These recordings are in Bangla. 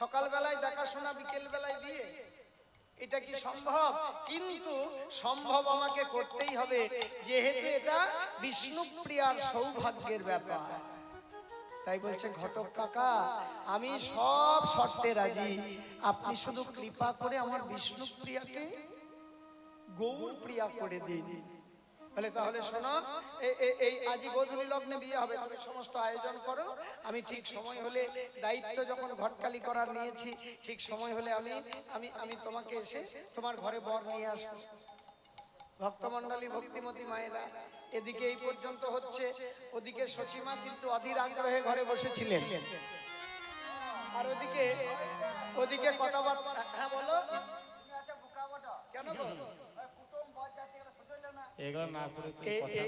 সকাল বেলায় দেখাশোনা, বিকেল বেলায় বিয়ে, এটা কি সম্ভব? কিন্তু সম্ভব আমাকে করতেই হবে, যেহেতু এটা বিষ্ণুপ্রিয়ার সৌভাগ্যের ব্যাপার। তাই বলছে ঘটক কাকা, আমি সব শর্তে রাজি, আপনি শুধু কৃপা করে আমার বিষ্ণুপ্রিয়াকে গৌরপ্রিয়া করে দিন। বলে তাহলে শোনো, এই আজই গোধূলি লগ্নে বিয়ে হবে, তুমি সমস্ত আয়োজন করো, আমি ঠিক সময় হলে, দায়িত্ব যখন ঘটকালি করার নিয়েছি, ঠিক সময় হলে আমি আমি আমি তোমাকে এসে তোমার ঘরে বর নিয়ে আসবো। ভক্তমণ্ডলী, ভক্তিমতী মায়েরা, এদিকে এই পর্যন্ত হচ্ছে, ওদিকে সচিমা কিন্তু অধীর আগ্রহে ঘরে বসেছিলেন, আর ওদিকে ওদিকে কথাবার্তা। হ্যাঁ বলো, কেন গো?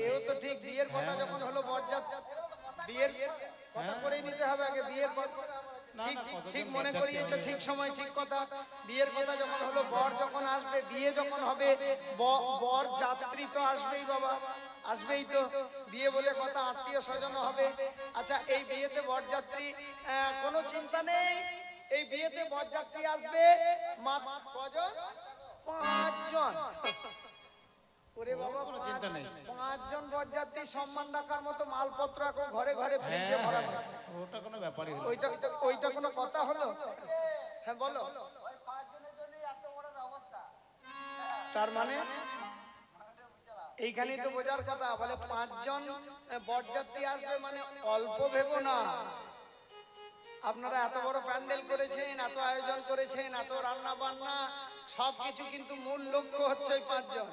এও তো ঠিক, বিয়ের কথা যখন হলো, বরযাত্রী বিয়ের কথা করেই নিতে হবে আগে। বিয়ের ঠিক ঠিক মনে করিয়েছো, ঠিক সময় ঠিক কথা। বিয়ের কথা যখন হলো, বর যখন আসবে, বিয়ে যখন হবে, বর যাত্রী তো আসবেই বাবা, আসবেই তো। বিয়ে বলে কথা, আত্মীয় স্বজন হবে। আচ্ছা, এই বিয়েতে বরযাত্রী কোনো চিন্তা নেই, এই বিয়েতে বরযাত্রী আসবে কজন? 5 জন। ওরে বাবা, কোনো চিন্তা নেই, 5 জন বরযাত্রী সম্মান রাখার মতো মালপত্র এখন ঘরে ঘরে ফ্রিজে ভরা থাকে, ওটা কোনো ব্যাপারই হলো, ওইটা কোনো কথা হলো? হ্যাঁ বলো, ওই 5 জনের জন্য এত বড় ব্যবস্থা, তার মানে এইখানেই তো বোঝার কথা। বলে 5 জন বরযাত্রী আসবে মানে অল্প ভেবো না। আপনারা এত বড় প্যান্ডেল করেছেন, এত আয়োজন করেছেন, এত রান্না বান্না সবকিছু, কিন্তু মূল লক্ষ্য হচ্ছে ওই 5 জন।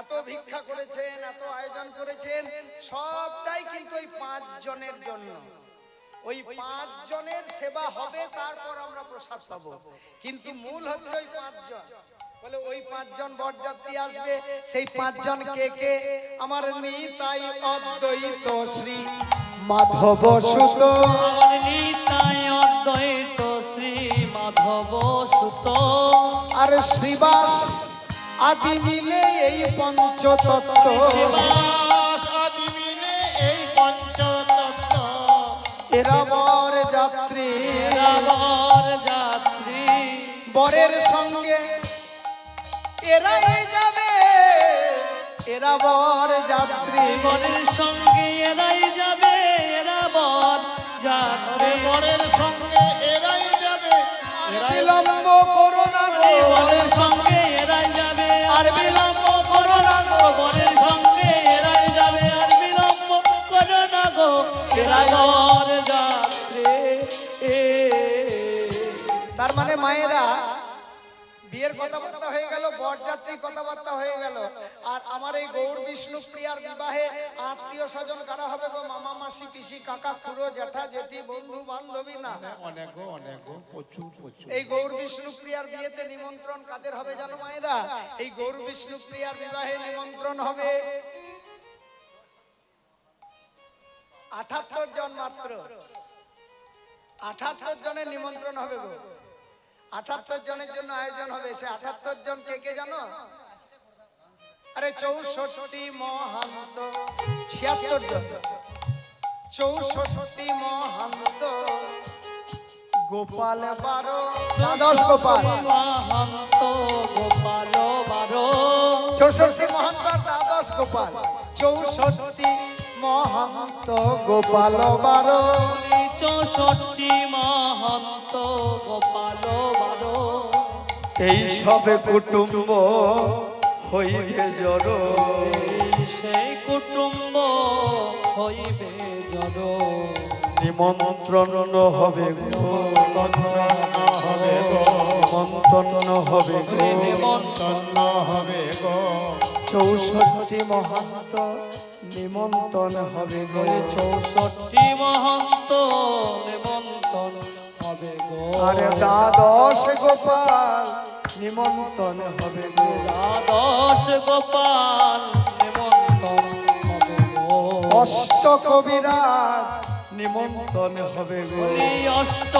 এত ভিক্ষা করেছেন, এত আয়োজন করেছেন, সবটাই কিন্তু ওই 5 জনের জন্য। ওই 5 জনের সেবা হবে, তারপর আমরা প্রসাদ পাবো, কিন্তু মূল হচ্ছে ওই 5 জন। বলে ওই 5 জন বরযাত্রী আসবে, সেই 5 জন কে কে? আমার নিতাই অদ্বৈত শ্রী মাধব সুত, আমার নিতাই অদ্বৈত শ্রী মাধব সুত, আর শ্রীবাস আদি মিলে এই পঞ্চতত্ত্ব, শ্রীবাস আদি মিলে এই পঞ্চতত্ত্ব, এরা বর যাত্রী, বর যাত্রী, বরের সঙ্গে এরাই যাবে, এরা বর যাত্রী, বরের সঙ্গে এরাই যাবে, এরা বর যাত্রী, বরের সঙ্গে এরাই যাবে, বিলম্ব করো না গো, বরের সঙ্গে এরাই যাবে, আর বিলম্ব করো না গো, বরের সঙ্গে এরাই যাবে, আর বিলম্ব করো না গো, এরা বর যাত্রী। তার মানে মায়েরা, বিয়ের কথাবার্তা হয়ে গেল, বরযাত্রী কথাবার্তা হয়ে গেল, আর আমার এই গৌর বিষ্ণুপ্রিয়ার বিবাহে আত্মীয় স্বজন কারা হবে গো? মামা মাসি পিসি কাকা খুড়ো জ্যাঠা জেঠি বন্ধু বান্ধবী, না অনেক প্রচুর প্রচুর। এই গৌর বিষ্ণুপ্রিয়ার বিয়েতে নিমন্ত্রণ কাদের হবে জানো মায়েরা? এই গৌর বিষ্ণুপ্রিয়ার বিবাহে নিমন্ত্রণ হবে 78 জন মাত্র। 78 জনের নিমন্ত্রণ হবে গো, 78 জনের জন্য আয়োজন হবে। সে 78 জন কে কে জানো? আরে 64 মহান্ত, 76 জন, 64 মহান্ত, গোপাল 12, দ্বাদশ গোপাল, মহান্ত গোপাল 12, 64 মহান্ত দ্বাদশ গোপাল, 64 মহান্ত গোপাল 12, 64 মহান্ত গোপাল 12, এই সবে কুটুম্ব হইবে জড়, সেই কুটুম্ব হইবে জড়, নিমন্ত্রণ হবে গো, নিমন্ত্রণ হবে গো, নিমন্ত্রণ হবে গো, নিমন্ত্রণ হবে গো, 64 মহান্ত নিমন্ত্রণ হবে গো, 64 মহান্ত নিমন্ত্রণ হবে গো, আরে দ্বাদশ গোপাল নিমন্ত্রণ হবে গো, দ্বাদশ গোপাল নিমন্ত্রণ হবে গো, অষ্ট কবিরাজ নিমন্ত্রণ হবে গো, অষ্ট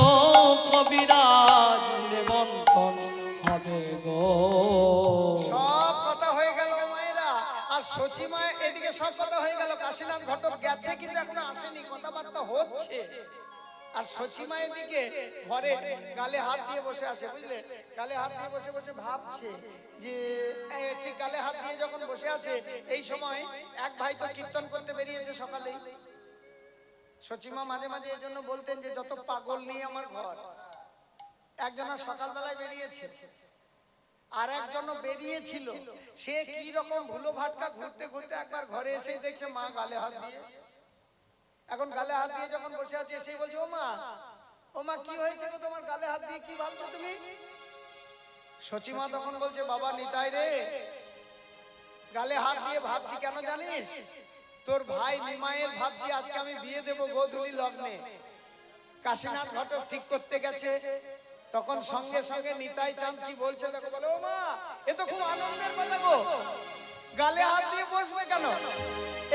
কবিরাজ নিমন্ত্রণ হবে গো। সব কথা হয়ে গেল মায়েরা। আর সচিমা এদিকে সব কথা হয়ে গেল, কাশীনাথ ঘটক গেছে কিন্তু এখনো আসেনি, কথাবার্তা হচ্ছে। আর সচিমা এদিকে ঘরে গালে হাত দিয়ে বসে আছে, বুঝলে, গালে হাত দিয়ে বসে বসে ভাবছে যে ঠিক গালে হাত দিয়ে যখন বসে আছে এই সময় এক ভাই তো কীর্তন করতে বেরিয়েছে সকালেই। সচিমা মাঝে মাঝে এই জন্য বলতেন যে যত পাগল নিয়ে আমার ঘর। একজনা সকালবেলায় বেরিয়েছে, আর একজন বেরিয়েছিল, সে কি রকম ভুলো ভাটকা ঘুরতে ঘুরতে একবার ঘরে এসে দেখছে মা গালে হাত দিয়ে। এখন গালে হাত দিয়ে যখন বসে আছে সেই বলছে, ও মা কি হয়েছে গো তোমার, গালে হাত দিয়ে কি ভাবছো তুমি? সচিমা তখন বলছে, বাবা নিতাই রে, গালে হাত দিয়ে ভাবছি কেন জানিস, তোর ভাই নিমাইয়ের ভাবছি আজকে আমি বিয়ে দেবো গোধূলি লগ্নে। কাশীনাথ ঘটক ঠিক করতে গেছে, তখন সঙ্গে সঙ্গে নিতাই চাঁদ কি বলছে দেখো, বলে ও মা এ তো খুব আনন্দের কথা গো, গালে হাত দিয়ে বসবে কেন,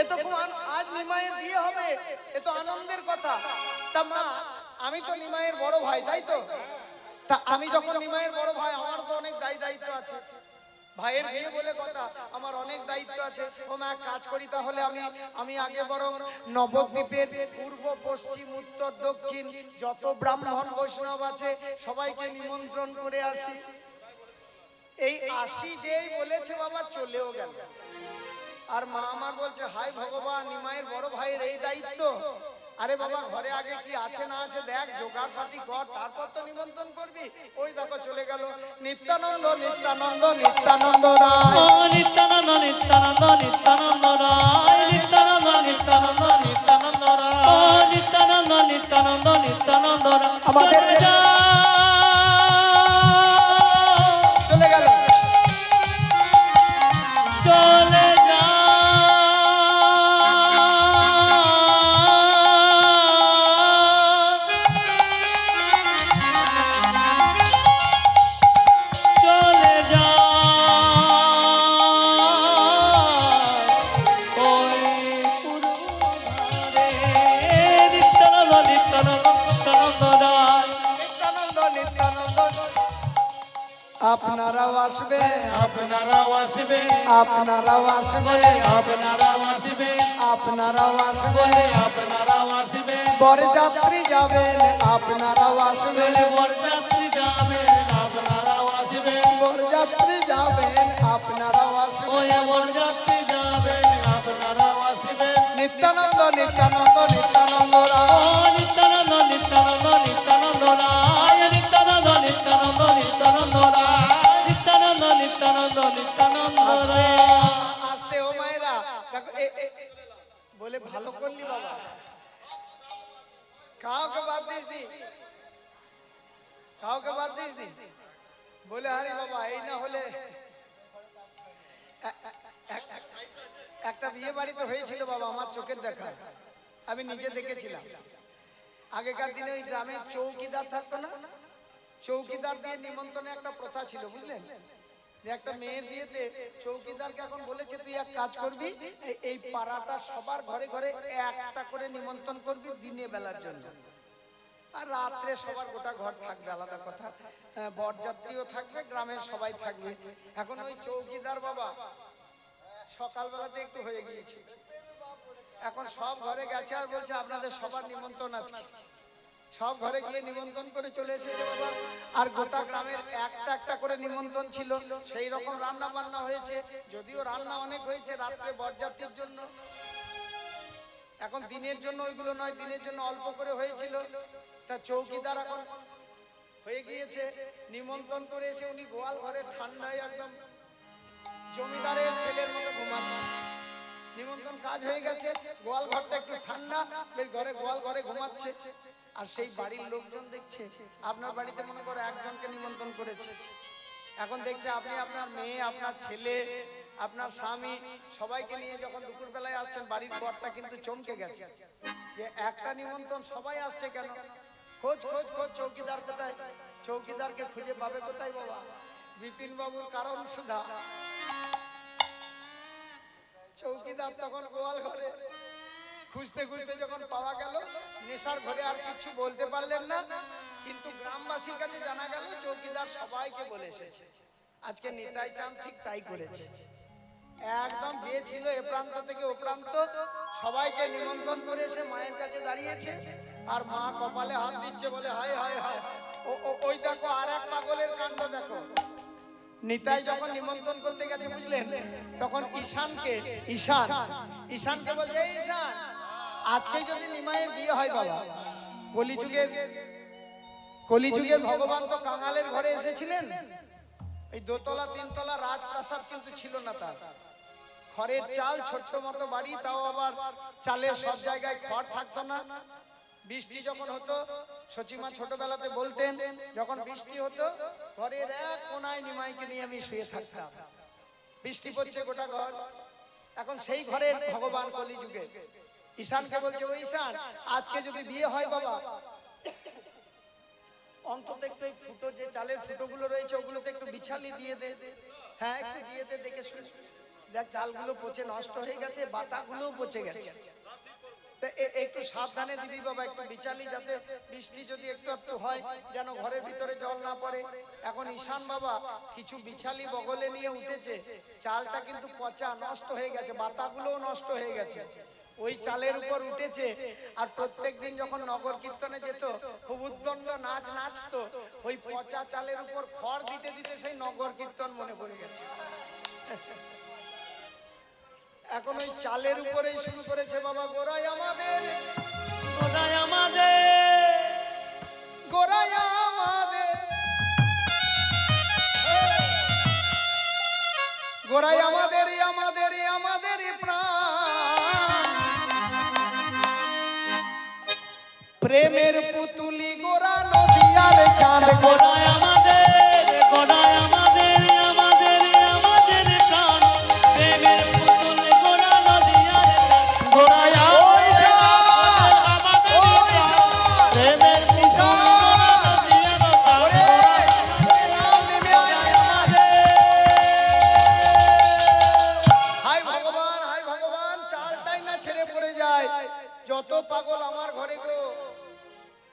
এ তো খুব আজ নিমাইয়ের বিয়ে হবে, এ তো আনন্দের কথা। তা মা আমি তো নিমাইয়ের বড় ভাই, তাই তো, তা আমি যখন নিমাইয়ের বড় ভাই আমার তো অনেক দায়িত্ব আছে, ভাইয়ের বিয়ে বলে কথা, আমার অনেক দায়িত্ব আছে। ও মা কাজ করি তাহলে আমি আগে বরং নবদ্বীপের পূর্ব পশ্চিম উত্তর দক্ষিণ যত ব্রাহ্মণ বৈষ্ণব আছে সবাইকে নিমন্ত্রণ করে আসি। এই আসি যেই বলেছে বাবা চলেও গেল। আর মা আমার বলছে, হাই ভগবান, নিমাইয়ের বড় ভাইয়ের এই দায়িত্ব। আরে বাবা ঘরে আগে কি আছে না আছে দেখ, জোগাড় পাতি কর, তারপর তো নিমন্ত্রণ করবি। ওই দেখো চলে গেল নিত্যানন্দ নিত্যানন্দ নিত্যানন্দ রায়, নিত্যানন্দ নিত্যানন্দ নিত্যানন্দ রায়, নিত্যানন্দ নিত্যানন্দ নিত্যানন্দ রায়, নিত্যানন্দ নিত্যানন্দ নিত্যানন্দ রায়। আমাদের চলে গেল, চলে যা আপনারাও আসবে, আপনারাও আসবে, আপনারাও আসবে, আপনারাও আসবে, আপনারাও আসবে, আপনারাও আসবে, বরযাত্রী যাবেন আপনারাও আসবে, বরযাত্রী যাবে, আপনারাও আসবে, বরযাত্রী যাবেন আপনারাও আসবে, ওই বরযাত্রী যাবে, আপনারাও আসবে, নিত্যানন্দ নিত্যানন্দ নিত্যানন্দ রায়, নিত্যানন্দ নিত্যানন্দ নিত্যানন্দ রায়, নিত্যানন্দ নিত্যানন্দ নিত্যানন্দ রায়, নিত্যানন্দ নিত্যানন্দ নিত্যানন্দ আস্তে রায়। আস্তে ও মায়েরা দেখো বলে ভালো করলি বাবা, কাউকে বাদ দিসনি, কাউকে বাদ দিসনি, বলে আরে বাবা এই না হলে একটা বিয়ে বাড়িতে হয়েছিল বাবা, আমার চোখের দেখা, আমি নিজে দেখেছিলাম। আগেকার দিনে ওই গ্রামের চৌকিদার থাকতো না, চৌকিদার দিয়ে নিমন্ত্রণে একটা প্রথা ছিল, বুঝলেন, যে একটা মেয়ের বিয়েতে চৌকিদারকে এখন বলেছে তুই এক কাজ করবি, এই পাড়াটা সবার ঘরে ঘরে একটা করে নিমন্ত্রণ করবি দিনে বেলার জন্য, আর রাত্রে সবার গোটা ঘর থাকবে আলাদা কথা, বরযাত্রীও থাকবে, গ্রামের সবাই থাকবে। এখন ওই চৌকিদার বাবা সকালবেলাতে একটু হয়ে গিয়েছে, এখন সব ঘরে গেছে আর বলছে আপনাদের সবার নিমন্ত্রণ আছে, সব ঘরে গিয়ে নিমন্ত্রণ করে চলে এসেছে বাবা। আর গোটা গ্রামের একটা একটা করে নিমন্ত্রণ ছিল, সেই রকম রান্না বান্না হয়েছে, যদিও রান্না অনেক হয়েছে রাত্রে বরযাত্রীর জন্য, এখন দিনের জন্য ওইগুলো নয়, দিনের জন্য অল্প করে হয়েছিল। তা চৌকিদার এখন হয়ে গিয়েছে, নিমন্ত্রণ করে এসে উনি গোয়াল ঘরে ঠান্ডায় একদম জমিদারের ছেলের মতো ঘুমাচ্ছে, নিমন্ত্রণ কাজ হয়ে গেছে, গোয়াল ঘরটা একটু ঠান্ডা, বেশ ঘরে গোয়াল ঘরে ঘুমাচ্ছে। আর সেই বাড়ির লোকজন দেখছে, আপনার বাড়িতে মনে করো একজনকে নিমন্ত্রণ করেছে, এখন দেখছে আপনি আপনার মেয়ে, আপনার ছেলে, আপনার স্বামী সবাইকে নিয়ে যখন দুপুর বেলায় আসছেন, বাড়ির ঘরটা কিন্তু চমকে গেছে যে একটা নিমন্ত্রণ সবাই আসছে কেন, খোঁজ খোঁজ খোঁজ চৌকিদার কোথায়, চৌকিদারকে খুঁজে পাবে কোথায় বাবা, বিপিন বাবুর কারণ সুধা। চৌকিদার তখন গোয়াল ঘরে খুঁজতে খুঁজতে যখন পাওয়া গেল, নেশার ঘরে আর কিছু বলতে পারলেন না, কিন্তু গ্রামবাসীর কাছে জানা গেল চৌকিদার সবাইকে বলে এসেছে। আজকে নিতাই চাঁদ ঠিক তাই করেছে, একদম যে ছিল এ প্রান্ত থেকে ও প্রান্ত সবাইকে নিমন্ত্রণ করে এসে মায়ের কাছে দাঁড়িয়েছে। আর মা কপালে হাত দিচ্ছে, বলে হায় হায় হায়। ওই দেখো আর এক পাগলের কাণ্ড দেখো। নিতাই যখন নিমন্ত্রণ করতে গেছে বুঝলেন, তখন ঈশানকে বলছে, এই ঈশান, আজকে যদি নিমাইয়ের বিয়ে হয় বাবা, কলিযুগের ভগবান তো কাঙালের ঘরে এসেছিলেন। এই দোতলা তিনতলা রাজপ্রাসাদ কিন্তু ছিল না তার, খড়ের চাল, ছোট্ট মতো বাড়ি, তাও আবার চালের সব জায়গায় খড় থাকতো না। বৃষ্টি যখন হতো, সচিমা ছোটবেলাতে বলতেন, যখন বৃষ্টি হতো ঘরের এক কোনায় নিমাইকে নিয়ে আমি শুয়ে থাকতাম। বৃষ্টি পড়ছে গোটা ঘর, এখন সেই ঘরের ভগবান কলিযুগে ঈশানকে বলছে, ও ঈশান, আজকে যদি বিয়ে হয় বাবা, অন্তত একটু এই ফুটো, যে চালের ফুটোগুলো রয়েছে ওগুলোতে একটু বিছালি দিয়ে দে। হ্যাঁ, একটু দিয়ে দে, দেখে শুনে দেখ, চালগুলো পচে নষ্ট হয়ে গেছে, বাতাগুলোও পচে গেছে, একটু সাবধানে দিবি বাবা, একটু বিচালি, যাতে বৃষ্টি যদি একটু একটু হয় যেন ঘরের ভিতরে জল না পড়ে। এখন ঈশান বাবা কিছু বিছালি বগলে নিয়ে উঠেছে, চালটা কিন্তু পচা নষ্ট হয়ে গেছে, বাতাগুলোও নষ্ট হয়ে গেছে, ওই চালের উপর উঠেছে। আর প্রত্যেকদিন যখন নগর কীর্তনে যেত, খুব উদ্দণ্ড নাচ নাচতো, ওই পচা চালের উপর খড় দিতে দিতে সেই নগর কীর্তন মনে পড়ে গেছে। এখন ওই চালের উপরেই শুরু করেছে বাবা, গোড়াই আমাদের, গোড়ায় আমাদের, গোড়াই আমাদের, গোড়াই আমাদের, আমাদের আমাদের প্রাণ, প্রেমের পুতুলি গোরা নদিয়ার চাঁদ, গোড়ায় আমাদের, গোড়ায় আমাদের, আমাদের আমাদের প্রাণ, প্রেমের পুতুল গোড়া নদিয়ার চাঁদ। গোড়ায় ওই ঈশান, আমাদের ওই ঈশান, প্রেমের ঈশান, নদিয়ার চাঁদ। ওরে, রাম নেমে আয়। হায় ভগবান, হায় ভগবান, চালটাই না ছেড়ে পড়ে যায়। যত পাগল আমার ঘরে গো,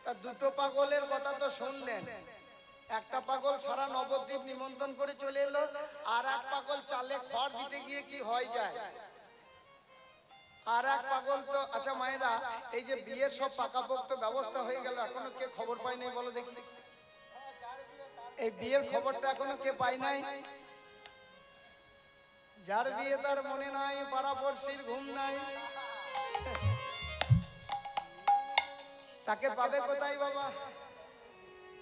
তা দুটো পাগলের কথা তো শুনলেন। একটা পাগল সারা নবদ্বীপ নিমন্ত্রণ করে চলে এলো, আর এক পাগল চালে খড় দিতে গিয়ে কি হয়ে যায়। আর এক পাগল তো, আচ্ছা মায়েরা, এই যে বিয়ের সব পাকাপোক্ত ব্যবস্থা হয়ে গেল, এখনো কে খবর পায় নাই বলো দেখি? এই বিয়ের খবরটা এখনো কে পায় নাই? যার বিয়ে তার মনে নাই, পাড়াপড়শির ঘুম নাই, তাকে পাবে কোথায় বাবা?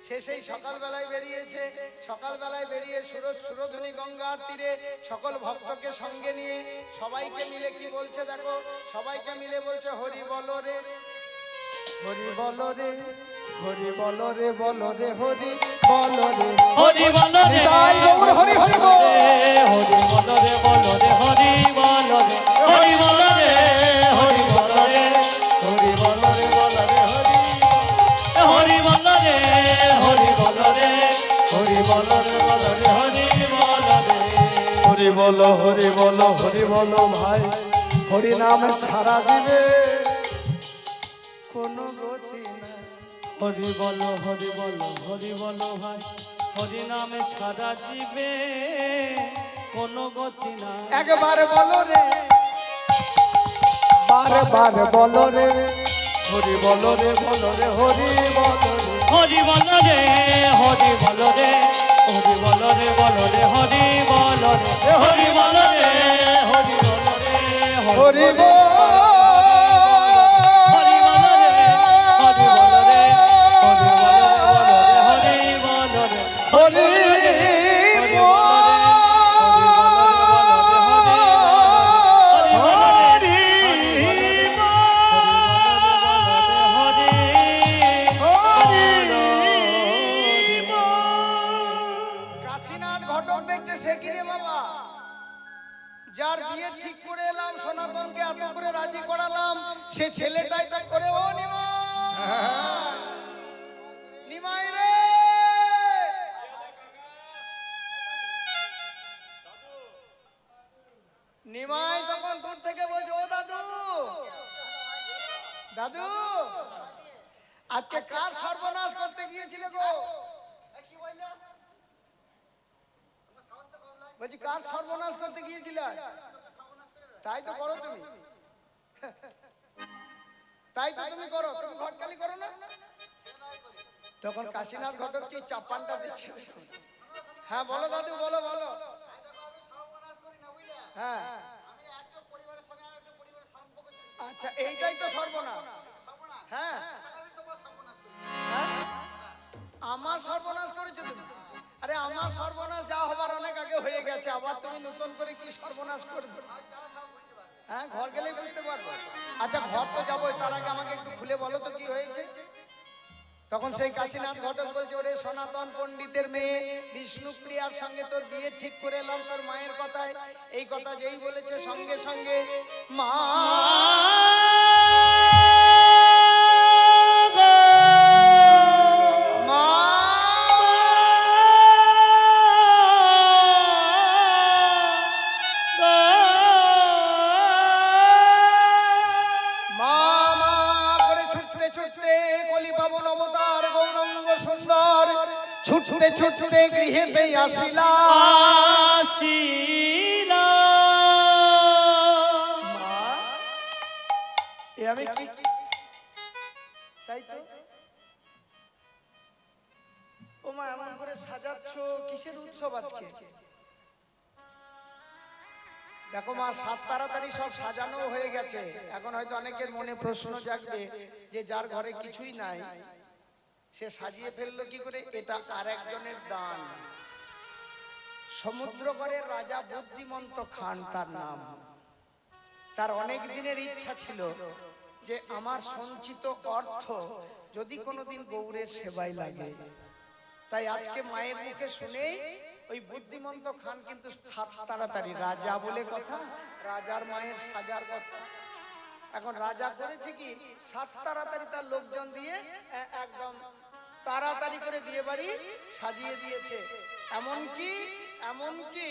সে সেই সকালবেলায় বেরিয়েছে, সকালবেলায় বেরিয়ে সুরধুনী গঙ্গার তীরে সকল ভক্তকে সঙ্গে নিয়ে সবাইকে মিলে কি বলছে দেখো, সবাইকে মিলে বলছে, হরি বলো রে, হরি বলো রে, হরি বলো রে, বলো রে, হরি বলো রে, হরি বল রে, নিতাই গৌর হরি হরি বল। হরি বল রে, বল রে, হরি বল রে, হরি বল রে, হরি বল রে, হরি বল রে, বল রে হরি, হরি বল রে, হরি বল রে, হরি বল রে, বল রে হরি, বল রে। হরি বলো, হরি বলো, হরি বলো ভাই, হরি নাম ছাড়া দিবে কোনো গতি নাই। হরি বল, হরি বল, হরি বল ভাই, হরি নামে ছাড়া জীবে কোনো গতি নাই। একবার বলো রে, বারবার বলো রে, হরি বলো রে, বলো রে, হরি বলো রে, হরি বল রে, হরি বল রে, হরি বল রে, বল রে, হরি বল রে, হরি বল রে, হরি বল রে, হরি বল। হরি বল রে, হরি বল রে, হরি বল রে, হরি বল রে, হরি কাশীনাথ ঘটক দেখছে, সে কি রে বাবা, যার বিয়ে ঠিক করে এলাম, সনাতনকে এত করে রাজি করালাম, সে ছেলেটাই তা করে, ও নিমাই, নিমাই রে, নিমাই তখন দূর থেকে বলছে, ও দাদু, দাদু, আজকে কার সর্বনাশ করতে গিয়েছিলে গো? বলছি কার সর্বনাশ করতে গিয়েছিলে? তাই তো করো তুমি, তাই তো তুমি করো, তুমি ঘটকালি করো না? তখন কাশীনাথ ঘটক কি চাপানটা দিচ্ছে দেখুন। হ্যাঁ বলো দাদু, বলো বলো। হ্যাঁ আচ্ছা, এইটাই তো সর্বনাশ। হ্যাঁ হ্যাঁ, আমার সর্বনাশ করেছো তুমি? আরে আমার সর্বনাশ যা হবার অনেক আগে হয়ে গেছে, আবার তুমি নতুন করে কি সর্বনাশ করবে? হ্যাঁ, ঘর গেলেই বুঝতে পারবো। আচ্ছা ঘর তো যাবোই, তার আগে আমাকে একটু খুলে বলো তো কি হয়েছে। তখন সেই কাশীনাথ ঘটক বলছে, ওরে সনাতন পণ্ডিতের মেয়ে বিষ্ণুপ্রিয়ার সঙ্গে তোর বিয়ে ঠিক করে এলাম তোর মায়ের কথায়। এই কথা যেই বলেছে সঙ্গে সঙ্গে মা ছুটতে ছুটতে গৃহেতে আসিলা। আমি কি তাই তো? ও মা, এমন করে সাজাচ্ছ কিসের উৎসব আজকে? দেখো মা, সাত তাড়াতাড়ি সব সাজানো হয়ে গেছে। এখন হয়তো অনেকের মনে প্রশ্ন জাগবে যে যার ঘরে কিছুই নাই সে সাজিয়ে ফেললো কি করে? এটা আর একজনের দান। সমুদ্রগড়ের রাজা বুদ্ধিমন্ত খান তার নাম। তার অনেক দিনের ইচ্ছা ছিল যে আমার সঞ্চিত অর্থ যদি কোনোদিন গৌরের সেবায় লাগে। তাই আজকে মায়ের মুখে শুনে ওই বুদ্ধিমন্ত খান কিন্তু তাড়াতাড়ি, রাজা বলে কথা, রাজার মায়ের সাজার কথা। এখন রাজা করেছে কি, সাত তাড়াতাড়ি তার লোকজন দিয়ে একদম তাড়াতাড়ি করে বিয়ে বাড়ি সাজিয়ে দিয়েছে। এমনকি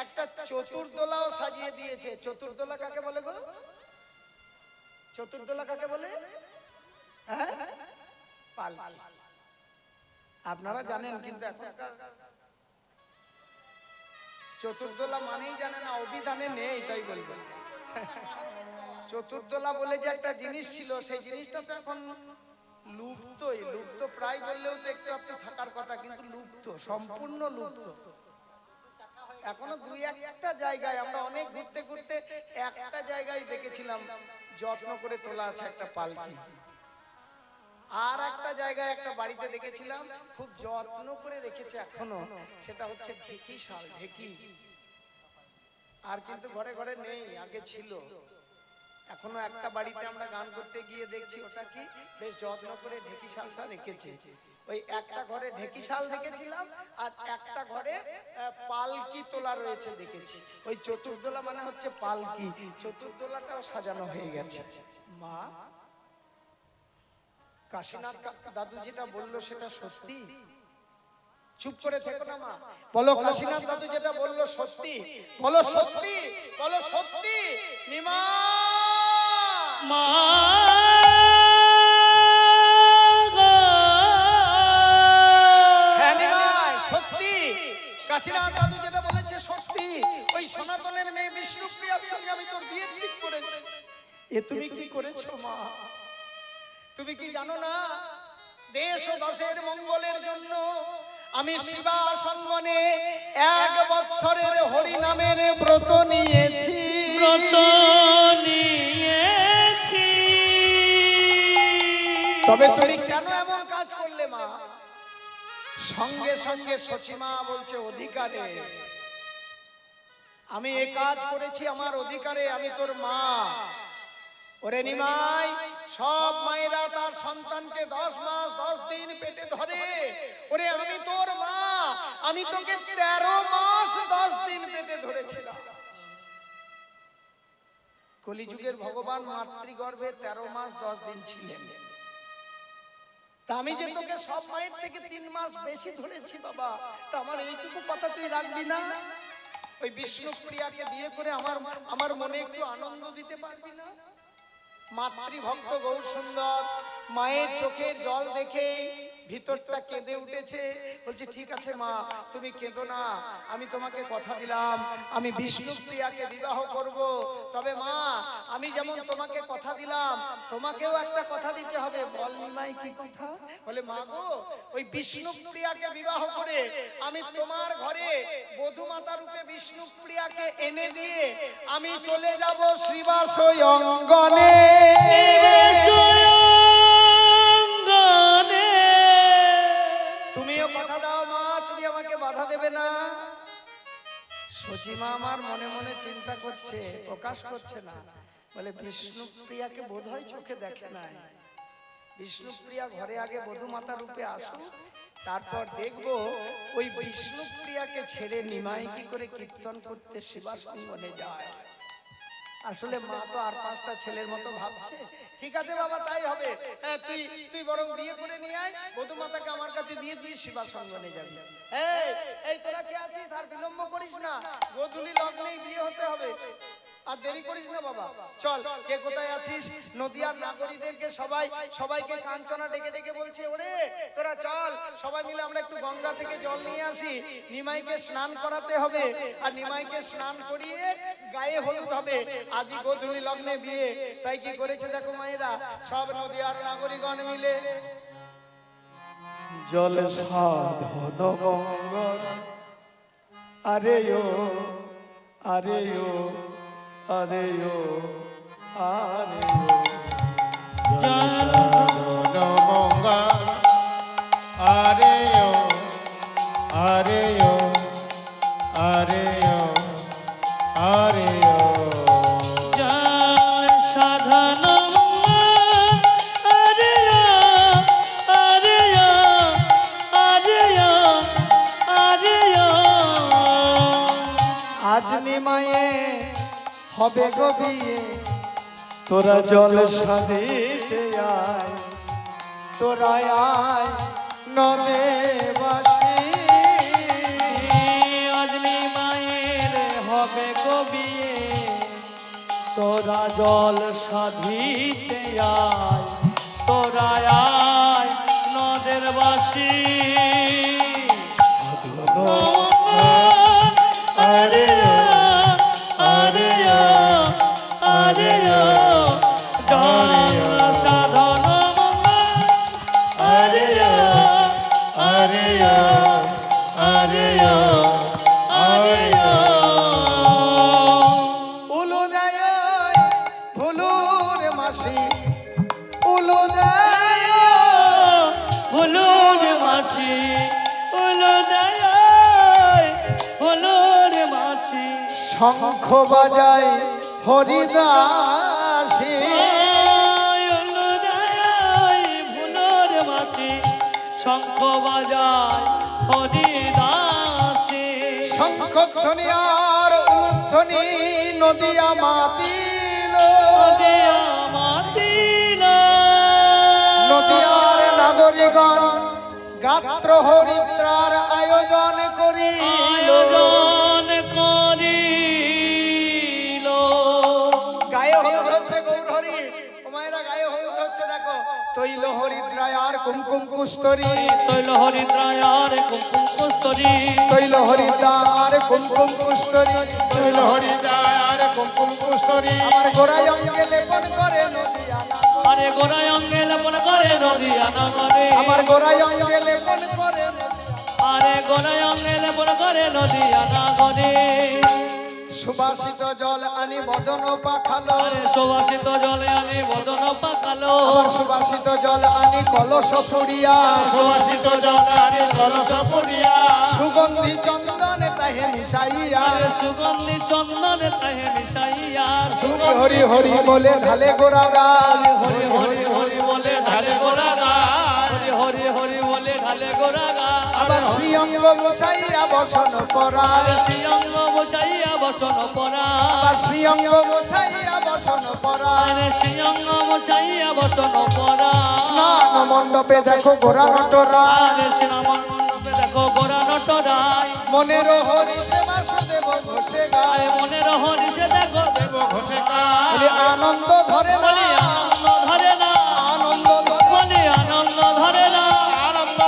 একটা চতুর্দোলাও সাজিয়ে দিয়েছে। চতুর্দোলা কাকে বলে গো? চতুর্দোলা কাকে বলে? হ্যাঁ, পালকি। আপনারা জানেন, কিন্তু এখনকার চতুর্দোলা মানেই জানে না, অভিধানে নেই, তাই বলবেন। চতুর্দোলা বলে যে একটা জিনিস ছিল, সেই জিনিসটা তো এখন লুপ্ত প্রায় বললেও তো একটু একটু থাকার কথা, কিন্তু লুপ্ত, সম্পূর্ণ লুপ্ত। এখনো দুই একটা জায়গায় আমরা অনেক ঘুরতে ঘুরতে একটা জায়গায় দেখেছিলাম যত্ন করে তোলা আছে একটা পালকি। আর একটা জায়গায় একটা বাড়িতে দেখেছিলাম খুব যত্ন করে রেখেছে এখনো, সেটা হচ্ছে ঢেকি শাল, ঢেকি। আর কিন্তু ঘরে ঘরে নেই, আগে ছিল। এখনো একটা বাড়িতে আমরা গান করতে গিয়ে দেখছি ওটা কি বেশ যত্ন করে ঢেকি শালটা রেখেছে। ওই একটা ঘরে ঢেকি শাল দেখেছিলাম, আর একটা ঘরে পালকি তোলা রয়েছে দেখেছি। ওই চতুর্দোলা মানে হচ্ছে পালকি, চতুর্দোলাটাও সাজানো হয়ে গেছে। মা, কাশীনাথ দাদু যেটা বললো সেটা সত্যি? চুপ করে থেকো না মা, বলো কাশীনাথ দাদু যেটা বললো সত্যি? বলো সত্যি, বলো সত্যি। নিমা মা হ্যাঁ নিমাই, সত্যি। কাশীনাথ দাদু যেটা বলেছে সত্যি। ওই সনাতনের মেয়ে বিষ্ণুপ্রিয়ার সঙ্গে আমি তোর বিয়ে ঠিক করেছি। এ তুমি কি করেছো মা? তুমি কি জানো না, দেশ ও দশের মঙ্গলের জন্য আমি শিবা সঙ্গনে 1 বৎসরের হরি নামের ব্রত নিয়েছি। তবে তুমি কেন এমন কাজ করলে মা? সঙ্গে সঙ্গে সচিমা বলছে অধিকারে। আমি এই কাজ করেছি আমার অধিকারে, আমি তোর মা। ওরে নিমাই, সব মায়েরা তার সন্তানকে 10 মাস 10 দিন পেটে ধরে। ওরে আমি তোর মা, আমি তোকে 13 মাস 10 দিন পেটে ধরেছিলাম। কলিযুগের ভগবান মাতৃগর্ভে 13 মাস 10 দিন ছিলেন। তা আমি যে তোকে সব মায়ের থেকে 3 মাস বেশি ধরেছি বাবা, তা আমার এইটুকু কথা তুই রাখবি না? ওই বিষ্ণুপ্রিয়াকে বিয়ে করে আমার মনে একটু আনন্দ দিতে পারবি না? মাতৃভক্ত গৌর সুন্দর মায়ের চোখের জল দেখে ভিতরটা কেঁদে উঠেছে। বলছে ঠিক আছে মা, তুমি কেঁদো না, আমি তোমাকে কথা দিলাম আমি বিষ্ণুপ্রিয়াকে বিবাহ করব। তবে মা, আমি যেমন তোমাকে কথা দিলাম তোমাকেও একটা কথা দিতে হবে। বল নিমাই কি কথা? বলে মা গো, ওই বিষ্ণুপ্রিয়াকে বিবাহ করে আমি তোমার ঘরে বধূমাতা রূপে বিষ্ণুপ্রিয়াকে এনে দিয়ে আমি চলে যাব শ্রীবাস অঙ্গনে। তুমিও কথা দাও মা, তুমি আমাকে বাধা দেবে না। সচিমা আমার মনে মনে চিন্তা করছে, প্রকাশ করছে না। বলে বিষ্ণুপ্রিয়াকে বোধহয় চোখে দেখে নাই। বিষ্ণুপ্রিয়া ঘরে আগে বধূমাতা রূপে আসুক, তারপর দেখবো ওই বিষ্ণুপ্রিয়াকে ছেড়ে নিমাই কি করে কীর্তন করতে শিবাসঙ্গনে যায়। আসলে মা তো আর 5টা ছেলের মতো ভাবছে। ঠিক আছে বাবা, তাই হবে। হ্যাঁ, তুই বরং বিয়ে করে নিয়ে আয়, বধূমাতাকে আমার কাছে দিয়ে শিবাসঙ্গনে যাবি। এই তোরা কে আছিস? আর বিলম্ব করিস না, গোধূলি লগ্নেই বিয়ে হতে হবে, আর দেরি করিস না বাবা। চল, কে কোথায় আছিস? নদিয়ার নাগরিকদেরকে সবাইকে কাঞ্চনা ডেকে ডেকে বলছে, ওরে তোরা চল, সবাই মিলে আমরা একটু গঙ্গা থেকে জল নিয়ে আসি। নিমাইকে স্নান করাতে হবে, আর নিমাইকে স্নান করিয়ে গায়ে হলুদ হবে। আজই গোধূলি লগ্নে বিয়ে। তাই কি করেছে দেখো মায়েরা, সব নদিয়ার নাগরিকগণ মিলে জল সাধন মঙ্গল আরে ও আরে ও আরে ও আরে ও জনসাধন মঙ্গল আরে ও আরে ও আরে ও আরে ও সাধন আজ নিমায়ে হবে গো বিয়ে, তোরা জল সাদিতে আয়, তোরা আয় নদে বাসি। আজলি মায়ের হবে গো বিয়ে, তোরা জল সাধিতে আয়, তোরা আয় নদের বাসি। আরে আরে আরে সাধন আরে আরে আরে আরে উলুদয় ভুলুর মাসি, উলুদয় ভুলুর মাসি, উলুদয় ভুলুর মাসি। শঙ্খ বাজায় হরিদাসী, ভুলুর মাসি শঙ্খ বাজায় হরিদাসী। শঙ্খ ধ্বনি আর উলুধ্বনি নদিয়া মাতিল, নদিয়ার নাগরিকগণ গাত্র হরিদ্রার আয়োজন করি আয়োজন করিল। গায়ে হলুদ হচ্ছে গৌর হরি, ওমায়েরা গায়ে হলুদ হচ্ছে দেখো। তৈল হরিদ্রায় আর কুমকুম কুস্তরী, তৈল হরিদ্রায় আর কুমকুম কুস্তরী, তৈল হরিদ্রার কুমকুম কুস্তরী, তৈল হরিদ্রার কুমকুম কুস্তরী। আমার গোড়ায় অঙ্গে লেপন করে নদিয়া নাগরী। আরে গোড়ায় অঙ্গে লেপন করে নদিয়া নগরে, আমার গোড়ায় অঙ্গে লেপন করে নদিয়া। আরে গোড়ায় অঙ্গে লেপন করে নদিয়া নগরে। সুবাসিত জল আনি বদন পাখালো, আরে সুবাসিত জলে আনি বদন পাকালো, আমার সুবাসিত জল আনি কলস পুরিয়া, সুবাসিত জলারে কলস পুরিয়া। সুগন্ধি চন্দন তাহে মিশাইয়া, আরে সুগন্ধি চন্দন তাহে মিশাইয়া। হরি হরি বলে ঢালে গোড়া গাল, হরি হরি হরি বলে ঢালে গোড়া গা, হরি হরি হরি বলে ঢালে গোড়া গা। আবার শ্রীঅঙ্গ মুছাইয়া বসন পরায়, শ্রীঅঙ্গ বুঝাইয়া বসন পরা, আবার শ্রীঅঙ্গ মুছাইয়া বসন পরায়। আরে শ্রীঅঙ্গ বুঝাইয়া বসন পরা। স্নান মণ্ডপে দেখো গোরা নটরা, আরে শ্রীরামণ্ডপে দেখো গোরা নটরাই, মনের হরি সে বাসুদেব ঘোষে গায়। আরে মনের হরি সে দেখো দেব ঘোষে বলি আনন্দ ধরে না, বলি আনন্দ ধরে না, আনন্দ ধরে বলি আনন্দ ধরে না, আনন্দ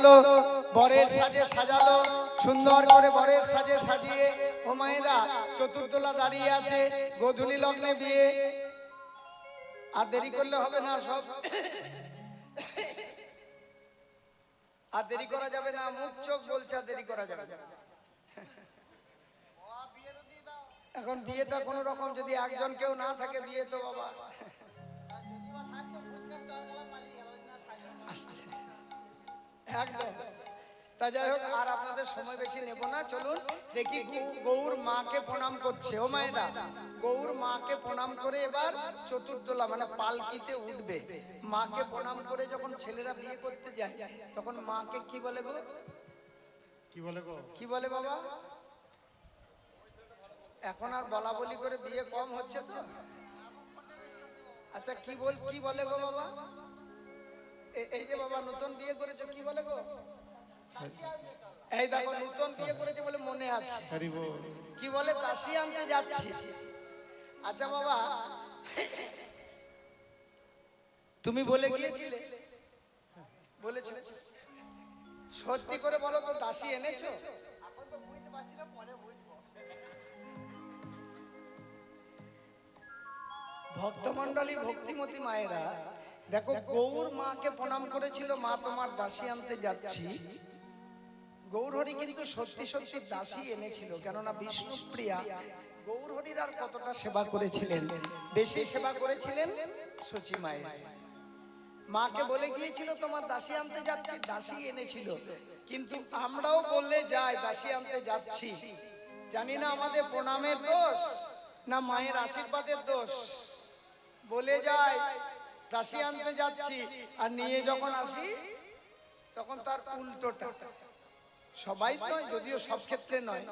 করলো, বরের সাজে সাজালো, সুন্দর করে বরের সাজে সাজিয়ে ও মায়েরা চতুর্দোলা দাঁড়িয়ে আছে, গোধূলি লগ্নে বিয়ে। আর দেরি করলে হবে না, সব আর দেরি করা যাবে না, মুখ চোখ বলছে আর দেরি করা যাবে না। এখন বিয়েটা কোন রকম যদি একজন কেউ না থাকে, বিয়ে তো বাবা একদম। তা যাই হোক, আর আপনাদের সময় বেশি নেব না, চলুন দেখি গৌর মাকে প্রণাম করছে। ও মায়েরা, গৌর মাকে প্রণাম করে এবার চতুর্দোলা মানে পালকিতে উঠবে। মাকে প্রণাম করে যখন ছেলেরা বিয়ে করতে যায়, তখন মাকে কি বলে গো? কি বলে গো? কি বলে বাবা? এখন আর বলা বলি করে বিয়ে কম হচ্ছে তো। আচ্ছা কি বলে গো বাবা? এই যে বাবা নতুন বিয়ে করেছো, কি বলে গো? এই দেখো নতুন বিয়ে করেছে বলে মনে আছে, কি বলে? দাসী আনতে যাচ্ছি। আচ্ছা বাবা, তুমি বলে গিয়েছিলে, বলেছো? সত্যি করে বলো তো, দাসী এনেছো? এখন তো বুঝতে পারছি না, পরে বুঝবো। ভক্তমণ্ডলী, ভক্তিমতী মায়েরা দেখো, গৌর মাকে প্রণাম করেছিল, মা তোমার দাসী আনতে যাচ্ছি। গৌরহরি কিন্তু সত্যি সত্যি দাসী এনেছিল, কেননা বিষ্ণুপ্রিয়া গৌরহরির আর কতটা সেবা করেছিলেন, বেশি সেবা করেছিলেন সচি মায়ের। মাকে বলে গিয়েছিল তোমার দাসী আনতে যাচ্ছি, দাসী এনেছিল। কিন্তু আমরাও বললে যাই দাসী আনতে যাচ্ছি, জানি না আমাদের প্রণামের দোষ না মায়ের আশীর্বাদের দোষ। বলে যায় দাসী আনতে যাচ্ছি, আর নিয়ে যখন আসি তখন তার উল্টোটা। সবাই নয়, যদিও সব ক্ষেত্রে নয়,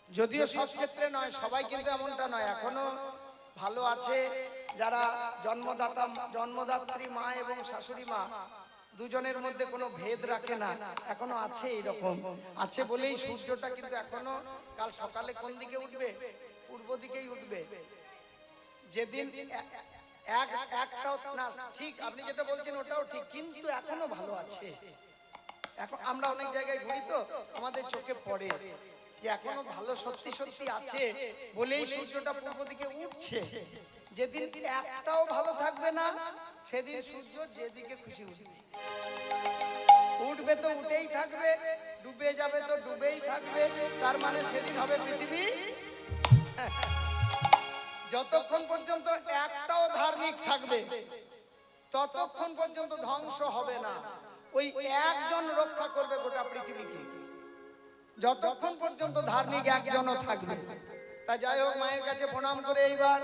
যদিও সব ক্ষেত্রে নয়, সবাই কিন্তু এমনটা নয়। এখনো ভালো আছে যারা জন্মদাত্রী মা এবং শাশুড়ি মা দুজনের মধ্যে কোনো ভেদ রাখে না, এখনো আছে। এইরকম আছে বলেই সূর্যটা কিন্তু এখনো কাল সকালে কোন দিকে উঠবে? পূর্ব দিকেই উঠবে। যেদিন একটাও না ঠিক, আপনি যেটা বলছেন ওটাও ঠিক, কিন্তু এখনো ভালো আছে। এখন আমরা অনেক জায়গায় ঘুরি তো, আমাদের চোখে পড়ে যে এখনো ভালো সত্যি সত্যি আছে বলেই সূর্যটা পূর্ব দিকে উঠছে। যেদিন একটাও ভালো থাকবে না, সেদিন সূর্য যেদিকে খুশি উঠবে। উঠবে তো উঠেই থাকবে, ডুবে যাবে তো ডুবেই থাকবে। তার মানে সেদিন হবে পৃথিবী। যতক্ষণ পর্যন্ত একটাও ধার্মিক থাকবে, ততক্ষণ পর্যন্ত ধ্বংস হবে না। ওই একজন রক্ষা করবে গোটা পৃথিবীকে, যতক্ষণ পর্যন্ত ধার্মিক একজনও থাকবে। তা যাই হোক, মায়ের কাছে প্রণাম করে এইবার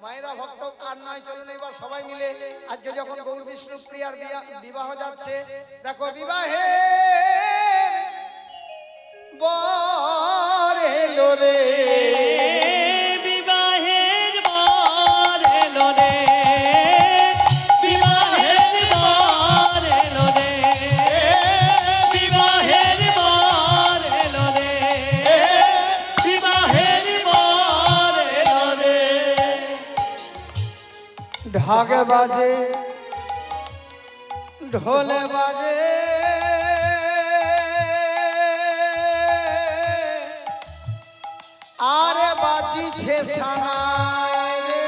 মায়েরা ভক্ত আর নয়, চলুন এবার সবাই মিলে আজকে যখন গৌর বিষ্ণু প্রিয়ার বিবাহ যাচ্ছে, দেখো বিবাহে বর এলো রে, বিবাহের বর এলো রে, বিবাহের বর এলো রে, বিবাহের বর এলো রে, বিবাহের বর এলো রে। ঢাক বাজে ঢোলে বাজে, আরে বাজিছে সানাই রে।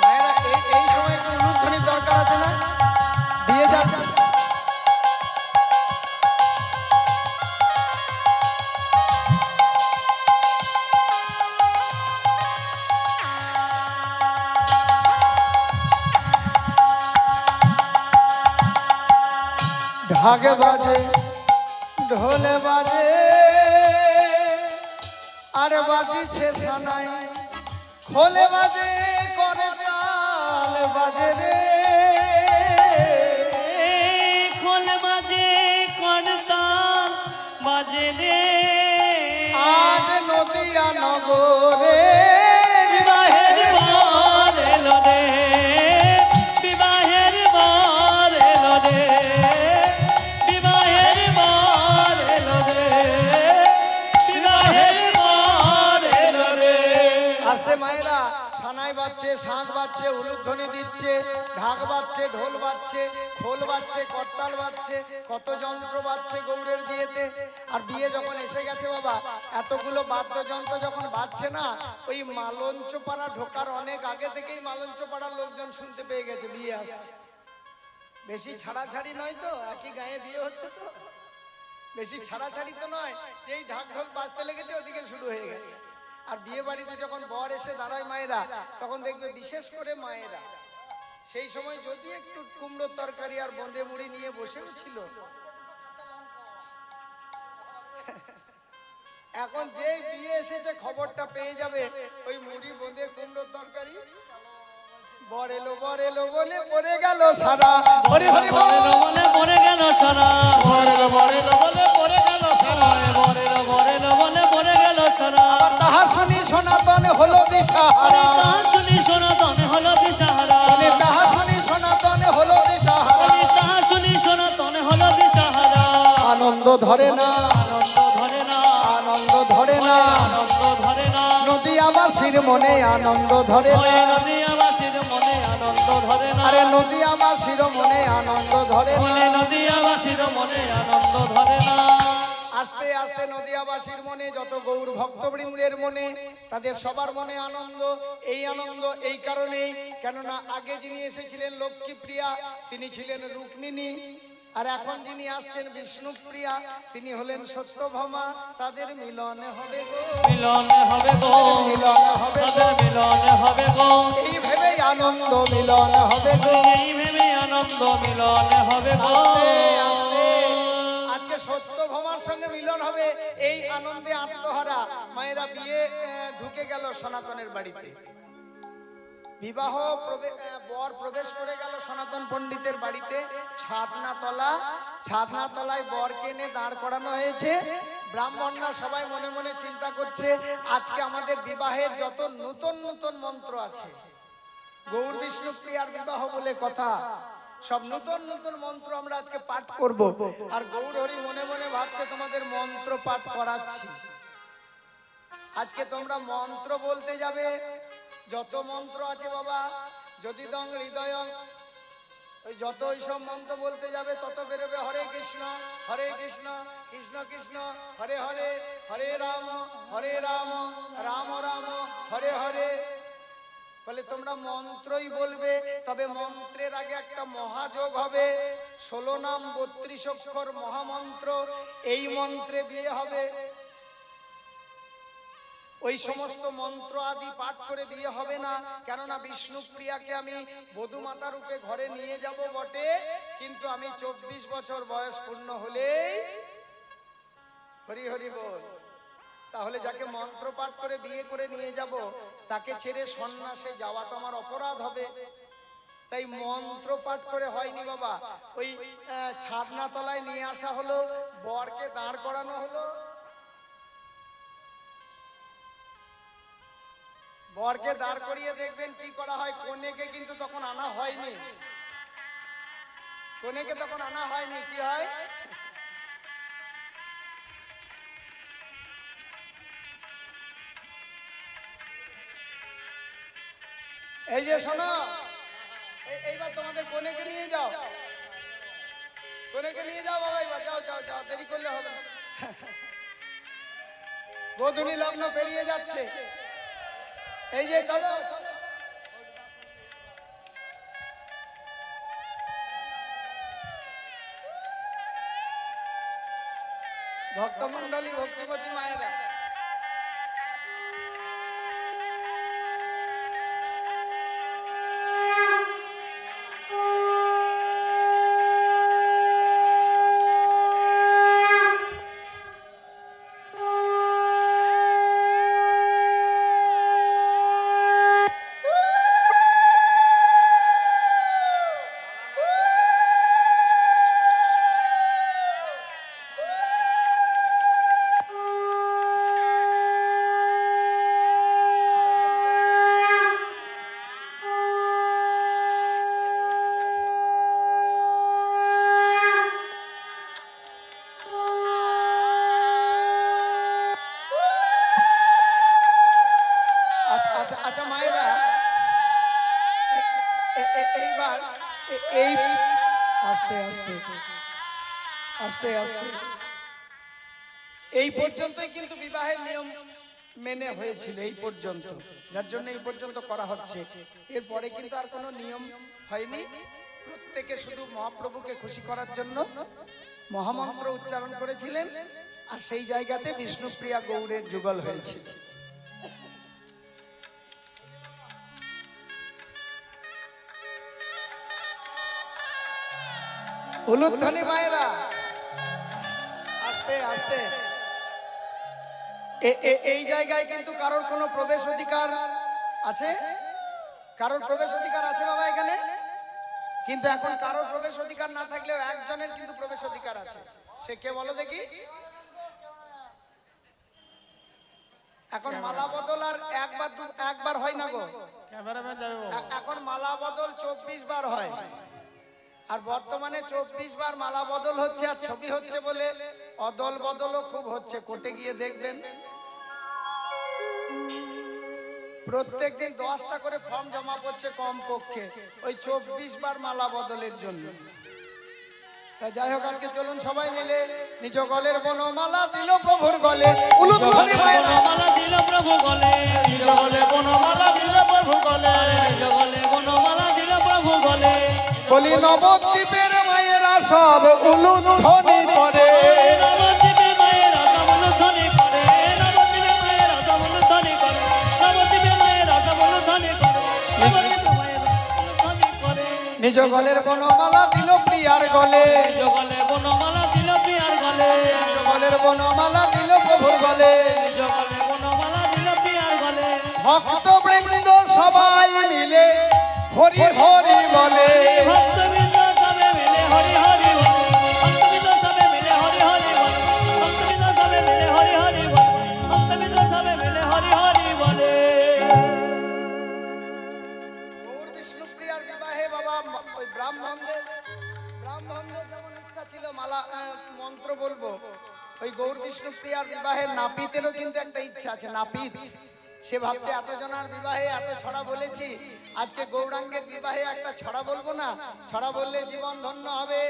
মায়েরা এই সময় একটু উলুধ্বনির দরকার আছে না? দিয়ে যাচ্ছি। ঢাক বাজে ঢোলে বাজে, আরে বাজিছে সানাই, খোলে বাজে করে তাল বাজে রে, খোল বাজে করতাল বাজে রে। আজ নদিয়া নগরে বিবাহের বর এলো রে, বিবাহের বর এলো রে, বিবাহের বর এলো রে, বিবাহের বর শাঁখ বাজছে, উলুধ্বনি দিচ্ছে, ঢাক বাজছে, ঢোল বাজছে, খোল বাজছে, করতাল বাজছে, কত যন্ত্র বাজছে গৌরের বিয়েতে। আর বিয়ে যখন এসে গেছে বাবা, এতগুলো বাদ্যযন্ত্র যখন বাজছে না, ওই মালঞ্চ পাড়া ঢোকার অনেক আগে থেকেই মালঞ্চ পাড়ার লোকজন শুনতে পেয়ে গেছে বিয়ে আসছে। বেশি ছাড়াছাড়ি নয় তো, একই গায়ে বিয়ে হচ্ছে তো, বেশি ছাড়াছাড়ি তো নয়, যেই ঢাক ঢোল বাজতে লেগেছে ওদিকে শুরু হয়ে গেছে। আর বিয়ে বাড়িতে যখন বর এসে দাঁড়ায় মায়েরা, তখন দেখবে বিশেষ করে মায়েরা সেই সময় যদি একটু কুমড়োর তরকারি আর বোঁদে মুড়ি নিয়ে বসেও ছিল, এখন যেই বিয়ে এসেছে খবরটা পেয়ে যাবে ওই মুড়ি বোঁদে কুমড়োর তরকারি, বর এলো বলে পড়ে গেল সারা, হরি হরি বল। বলে পড়ে গেল সারা, বরেলো বরেলো বলে পড়ে গেল সারা। বরেলো বরেলো বলে পড়ে গেল সারা। তাহা শুনি সনাতন হলো দিশাহারা, তাহা শুনি সনাতন হলো দিশাহারা, তাহা শুনি সনাতন হলো দিশাহারা। তাহা শুনি সনাতন হলো দিশাহারা। আনন্দ ধরে না, আনন্দ ধরে না, আনন্দ ধরে না, আনন্দ ধরে না। নদীয়াবাসীর মনে আনন্দ ধরে না, ওই নদীয়াবাসীর মনে আনন্দ ধরে না। আরে নদীয়াবাসীর মনে আনন্দ ধরে না। ওই নদীয়াবাসীর মনে আনন্দ ধরে না। আস্তে আস্তে নদীয়াবাসীর মনে, যত গৌর ভক্তবৃন্দের মনে, তাদের সবার মনে আনন্দ। এই আনন্দ এই কারণেই, কেননা আগে যিনি এসেছিলেন লক্ষ্মীপ্রিয়া, তিনি ছিলেন রুক্মিণী। আর এখন যিনি আসছেন বিষ্ণুপ্রিয়া, তিনি হলেন সত্যভামা। তাদের মিলন হবে গো, মিলন হবে গো, মিলন হবে গো, তাদের মিলন হবে গো। এই ভেবেই আনন্দ মিলন হবে গো। এই ভেবে আনন্দ মিলন হবে গো। আস্তে আস্তে আজকে সত্যভামার সঙ্গে মিলন হবে, এই আনন্দে আত্মহারা মায়েরা বিয়ে ঢুকে গেল সনাতনের বাড়িতে। বিবাহ বর প্রবেশ করে গেল সনাতন পণ্ডিতের বাড়িতে। ছাদনা তলায় বরকে এনে দাঁড় করানো হয়েছে। ব্রাহ্মণরা সবাই মনে মনে চিন্তা করছে, আজকে আমাদের বিবাহের যত নতুন নতুন মন্ত্র আছে, গৌর বিষ্ণুপ্রিয়ার বিবাহ বলে কথা, সব নতুন নতুন মন্ত্র আমরা আজকে পাঠ করব। আর গৌর হরি মনে মনে ভাবছে তোমাদের মন্ত্র পাঠ করাচ্ছি। আজকে তোমরা মন্ত্র বলতে যাবে, যত মন্ত্র আছে বাবা, যদি দং হৃদয়ং, ওই যত ওইসব মন্ত্র বলতে যাবে তত বেরোবে হরে কৃষ্ণ কৃষ্ণ কৃষ্ণ হরে হরে, হরে রাম রাম রাম হরে হরে। বলে তোমরা মন্ত্রই বলবে, তবে মন্ত্রের আগে একটা মহাযোগ হবে। 16 নাম 32 অক্ষর মহামন্ত্র, এই মন্ত্রে বিয়ে হবে। ওই সমস্ত মন্ত্র আদি পাঠ করে বিয়ে হবে না, কেননা বিষ্ণুপ্রিয়াকে আমি বধূমাতা রূপে ঘরে নিয়ে যাব বটে, কিন্তু আমি 24 বছর বয়স পূর্ণ হলেই, হরি হরি বল, তাহলে যাকে মন্ত্র পাঠ করে বিয়ে করে নিয়ে যাব, তাকে ছেড়ে সন্ন্যাসে যাওয়া তো আমার অপরাধ হবে। তাই মন্ত্র পাঠ করে হয়নি বাবা, ওই ছাদনা তলায় নিয়ে আসা হলো, বরকে দাঁড় করানো হলো। বরকে দাঁড় করিয়ে দেখবেন কি করা হয়। কনেকে কিন্তু তখন আনা হয়নি, কনেকে তখন আনা হয়নি। কি হয়, এই যে শোনো, এইবার তোমাদের কনেকে নিয়ে যাও, কনেকে নিয়ে যাও বাবা, এবার যাও যাও যাও, দেরি করলে হবে না। গোধূলি লগ্ন পেরিয়ে যাচ্ছে, এই যে চলো। ভক্তমন্ডলী, ভক্তিপতি মায়েরা, আস্তে আস্তে আস্তে আস্তে। এই পর্যন্তই কিন্তু বিবাহের নিয়ম মেনে হয়েছিল, এই পর্যন্ত, যার জন্য এই পর্যন্ত করা হচ্ছে। এরপরে কিন্তু আর কোনো নিয়ম হয়নি। প্রত্যেকে শুধু মহাপ্রভুকে খুশি করার জন্য মহামন্ত্র উচ্চারণ করেছিলেন, আর সেই জায়গাতে বিষ্ণুপ্রিয়া গৌড়ের যুগল হয়েছে। উলুধ্বনি মায়েরা, আস্তে আস্তে। এই জায়গায় কিন্তু কারোর কোনো প্রবেশ অধিকার আছে? কারোর প্রবেশ অধিকার আছে বাবা এখানে? কিন্তু এখন কারোর প্রবেশ অধিকার না থাকলেও একজনের কিন্তু প্রবেশ অধিকার আছে। সে কে বলো দেখি? এখন মালা বদল আর একবার হয় না গো, এখন মালা বদল 24 বার হয়। আর বর্তমানে 24 বার মালা বদল হচ্ছে, আর ছবি হচ্ছে বলে অদল বদলও খুব হচ্ছে। কোর্টে গিয়ে দেখবেন প্রত্যেকদিন 10টা করে ফর্ম জমা পড়ছে কম পক্ষে, ওই 24 বার মালা বদলের জন্য। তা যাই হোক, আজকে চলুন সবাই মিলে নিজ গলের বনমালা দিল প্রভুর গলে। উলুধ্বনি মায়েরা, বনমালা দিল প্রভু গলে, নিজ গলে বনমালা দিল প্রভু গলে, নিজ গলে বনমালা দিল প্রভু গলে। বলি নবদ্বীপের মায়েরা সব উলুধ্বনি করে, নবদ্বীপে মায়েরা সব উলুধ্বনি করে, নবদ্বীপে মায়েরা সব উলুধ্বনি করে, নবদ্বীপে মায়েরা সব উলুধ্বনি করে, নবদ্বীপে মায়েরা উলুধ্বনি করে। নিজ গলের বনমালা দিল প্রিয়ার গলে, নিজ গলে বনমালা দিল প্রিয়ার গলে, নিজ গলের বনমালা দিল প্রভুর গলে। নিজ গলে বনমালা দিল প্রিয়ার গলে। ভক্তবৃন্দ সবাই মিলে হরি হরি বলে, ভক্তবৃন্দ সবে মিলে হরি হরি বলে, ভক্তবৃন্দ সবে মিলে হরি হরি বলে, ভক্তবৃন্দ সবে মিলে হরি হরি বলে, ভক্তবৃন্দ সবে মিলে হরি হরি বলে। গৌর বিষ্ণুপ্রিয়ার বিবাহে বাবা ওই ব্রাহ্মণদের যেমন ইচ্ছা ছিল মালা মন্ত্র বলবো, ওই গৌর বিষ্ণুপ্রিয়ার বিবাহের নাপিতেরও কিন্তু একটা ইচ্ছা আছে। নাপিত সে ভাবছে এতজনার বিবাহে এত ছড়া বলেছি, আজকে গৌরাঙ্গের বিবাহে একটা ছড়া বলবো না, ছড়া বললে জীবন ধন্য হবে।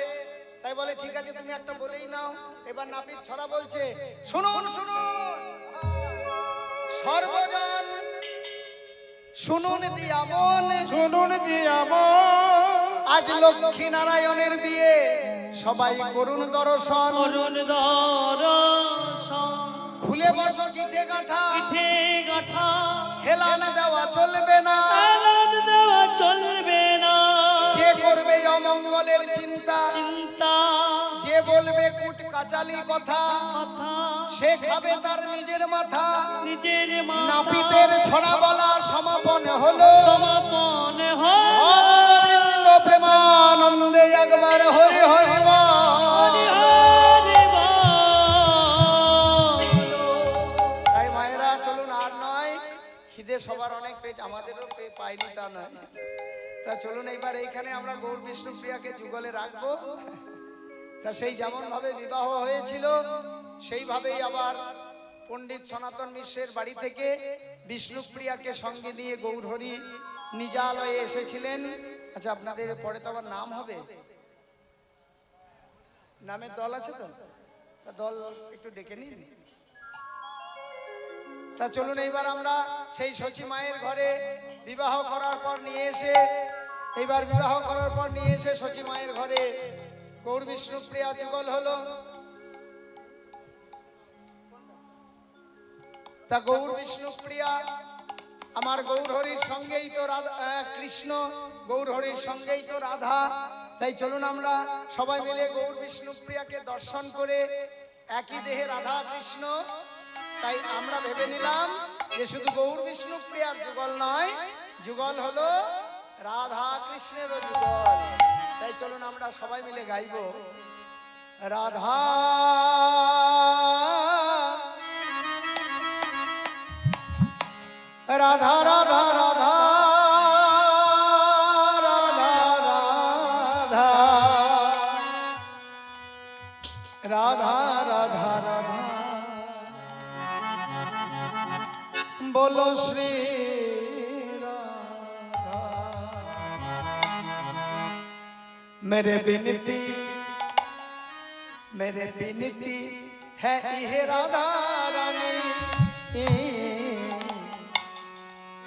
তাই বলে ঠিক আছে তুমি একটা বলেই নাও। এবার নাপিত ছড়া বলছে, শুনুন শুনুন সর্বজন, শুনুন দিয়া মন, শুনুন দিয়া মন, আজ লক্ষ্মী নারায়ণের বিয়ে, সবাই করুন দর্শন। অরুণ দর্শন, খুলে বসো পিঠে গাঁঠা, পিঠে গাঁঠা, হেলান দেওয়া চলবে না, হেলান দেওয়া চলবে না। যে করবে অমঙ্গলের চিন্তা, চিন্তা যে বলবে কুট কাচালি কথা, কথা, সে খাবে তার নিজের মাথা। নিজের মাথা। নাপিতের ছড়া বলা সমাপন হলো, সমাপন হয়। অরবিন্দ প্রেমানন্দে একবার হরি হরি বল। তাই মায়েরা চলুন, আর নয়, খিদে সবার অনেক পেয়েছে, আমাদেরও পাইনি তা নয়। তা চলুন এইবার এইখানে আমরা গৌর বিষ্ণুপ্রিয়াকে যুগলে রাখবো। তা সেই যেমন ভাবে বিবাহ হয়েছিল সেইভাবেই আবার পণ্ডিত সনাতন মিশ্রের বাড়ি থেকে বিষ্ণুপ্রিয়াকে সঙ্গে নিয়ে গৌরহরি নিজালয়ে এসেছিলেন। আচ্ছা, আপনাদের পরে তো আবার নাম হবে, নামের দল আছে তো, তা দল একটু ডেকে নিন। তা চলুন এইবার আমরা সেই সচী মায়ের ঘরে বিবাহ করার পর নিয়ে এসে সচী মায়ের ঘরে গৌর বিষ্ণুপ্রিয়া যুগল হলো। তা গৌর বিষ্ণুপ্রিয়া আমার গৌরহরির সঙ্গেই তো কৃষ্ণ, গৌরহরির সঙ্গেই তো রাধা। তাই চলুন আমরা সবাই মিলে গৌর বিষ্ণুপ্রিয়াকে দর্শন করে একই দেহে রাধা কৃষ্ণ। তাই আমরা ভেবে নিলাম যে শুধু গৌর বিষ্ণুপ্রিয়ার যুগল নয়, যুগল হলো রাধা কৃষ্ণেরও যুগল। তাই চলুন আমরা সবাই মিলে গাইব, রাধা রাধা রাধা রাধা রাধা রাধা রাধা बोलो श्री राधा। मेरे बिनती है इहे राधा रानी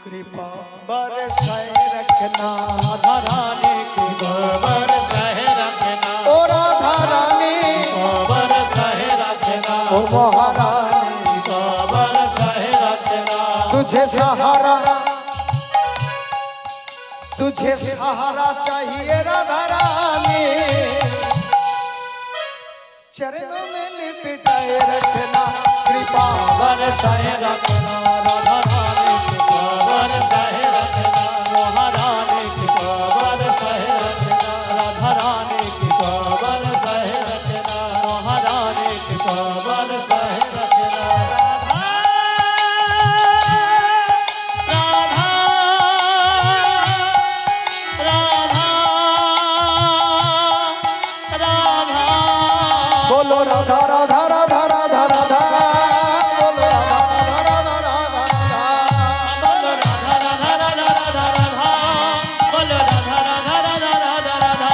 कृपा बरसाए रखना राधा रानी की गोबर सहे रखना ओ राधा रानी गोबर सहे रखना ओ महारानी गोबर सहे रखना तुझे सहारा चाहिए राधा रानी चरणों में लिपटाए रखना कृपा बरसाए रखना राधा रानी की गोबर सहे रखना महारानी की गोबर सहे रखना राधा रानी की गोबर सहे रखना महारानी की गोबर सहे रखना राधा राधा राधा बोलो राधा राधा राधा राधा राधा बोलो राधा राधा राधा राधा राधा बोलो राधा राधा राधा राधा बोलो राधा राधा राधा राधा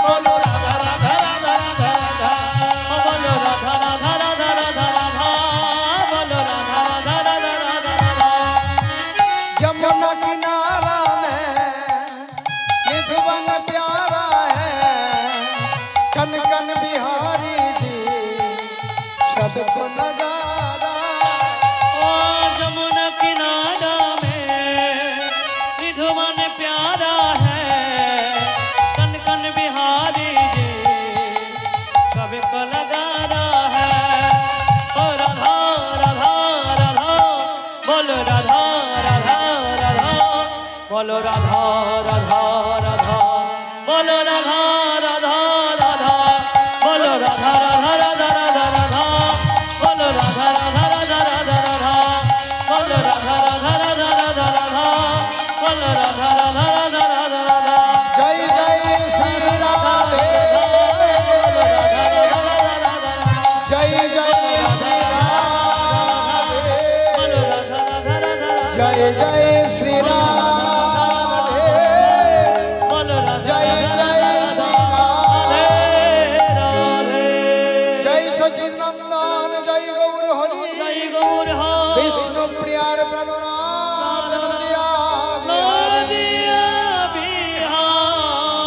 बोलो राधा राधा राधा राधा राधा बोलो राधा राधा राधा राधा बोलो राधा राधा राधा राधा जमुना किनारा में निधुवन प्यारा है कन कन बिहारी जी सबको नजारा ओ जमुना किनारा में निधुवन प्यारा है कन कन बिहारी जी सबको लगारा है ओ राधा राधा राधा बोलो राधा राधा राधा बोलो राधा राधा राधा बोलो राधा राधा राधा बोलो राधा राधा राधा राधा राधा बोलो राधा राधा राधा राधा राधा बोलो राधा राधा राधा राधा राधा बोलो राधा राधा राधा राधा राधा जय जय श्री राधे जय जय श्री राधे बोलो राधा राधा राधा जय जय श्री राधे बोलो राधा जय जय श्री राधे राधे जय सचिन नंदन जय गौर हरि जय गौर विष्णु प्रियार प्रणनाम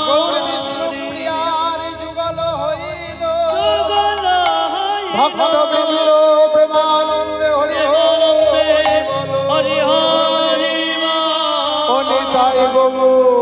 गौर विष्णु प्रियार जुगल हইল ভক্ত বৃন্দ প্রেমানন্দে হরি হরি হরি ও নিতাই গৌর